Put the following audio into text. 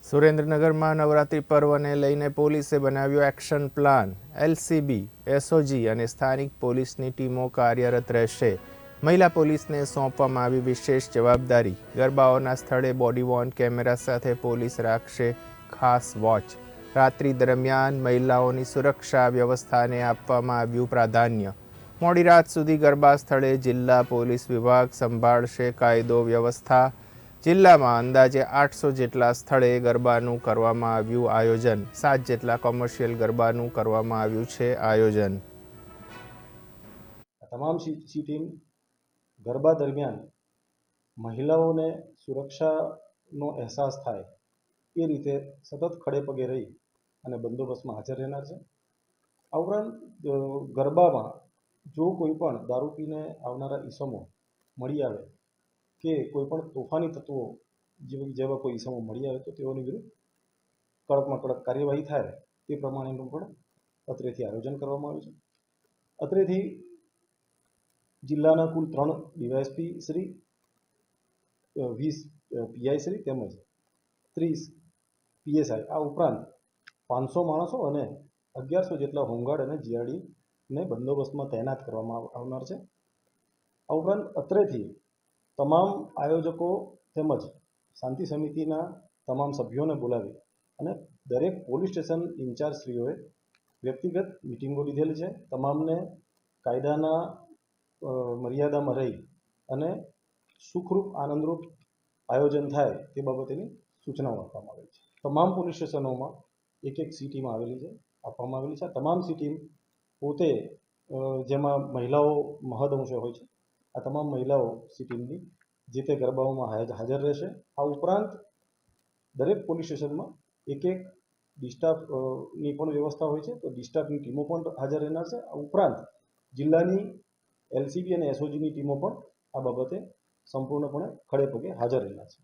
સુરેન્દ્રનગરમાં નવરાત્રિ પર્વને લઈને પોલીસે બનાવ્યો એક્શન પ્લાન। એલસીબી, એસઓજી અને સ્થાનિક પોલીસની ટીમો કાર્યરત રહેશે। મહિલા પોલીસને સોંપવામાં આવી વિશેષ જવાબદારી। ગરબાઓના સ્થળે બોડી વોર્ન કેમેરા સાથે પોલીસ રાખશે ખાસ વોચ। રાત્રિ દરમિયાન મહિલાઓની સુરક્ષા વ્યવસ્થાને આપવામાં આવ્યું પ્રાધાન્ય। મોડી રાત સુધી ગરબા સ્થળે જિલ્લા પોલીસ વિભાગ સંભાળશે કાયદો વ્યવસ્થા। જિલ્લામાં અંદાજે 800 જેટલા સ્થળે ગરબાનું કરવામાં આવ્યું આયોજન। 7 જેટલા કોમર્શિયલ ગરબાનું કરવામાં આવ્યું છે આયોજન। તમામ સી ટીમ ગરબા દરમિયાન મહિલાઓને સુરક્ષાનો અહેસાસ થાય એ રીતે સતત ખડે પગે રહી અને બંદોબસ્તમાં હાજર રહેનાર છે। આ ઉપરાંત ગરબામાં જો કોઈ પણ દારૂ પીને આવનારા ઈસમો મળી આવે કે કોઈ પણ તોફાની તત્વો જેવા કોઈ ઈસમો મળી આવે તો તેઓની વિરુદ્ધ કડકમાં કડક કાર્યવાહી થાય તે પ્રમાણેનું પણ અત્રેથી આયોજન કરવામાં આવ્યું છે। અત્રેથી જિલ્લાના કુલ 3 ડીવાયએસપી શ્રી, 20 પીઆઈ શ્રી તેમજ 30 પીએસઆઈ આ ઉપરાંત 500 માણસો અને 1100 જેટલા હોમગાર્ડ અને જીઆરડીને બંદોબસ્તમાં તૈનાત કરવામાં આવનાર છે। આ ઉપરાંત અત્રેથી તમામ આયોજકો તેમજ શાંતિ સમિતિના તમામ સભ્યોને બોલાવી અને દરેક પોલીસ સ્ટેશન ઇન્ચાર્જશ્રીઓએ વ્યક્તિગત મિટિંગો લીધેલી છે। તમામને કાયદાના મર્યાદામાં રહી અને સુખરૂપ આનંદરૂપ આયોજન થાય તે બાબતેની સૂચનાઓ આપવામાં આવેલી છે। તમામ પોલીસ સ્ટેશનોમાં એક સી ટીમ આપવામાં આવેલી છે। તમામ સી ટીમ પોતે જેમાં મહિલાઓ મહદઅંશે હોય છે, આ તમામ મહિલાઓ સી ટીમની જે તે ગરબાઓમાં હાજર રહેશે। આ ઉપરાંત દરેક પોલીસ સ્ટેશનમાં એક ડિસ્ટાફની પણ વ્યવસ્થા હોય છે, તો ડિસ્ટાફની ટીમો પણ હાજર રહેનાર છે। આ ઉપરાંત જિલ્લાની એલસીબી અને એસઓજીની ટીમો પણ આ બાબતે સંપૂર્ણપણે ખડે પગે હાજર રહેનાર છે।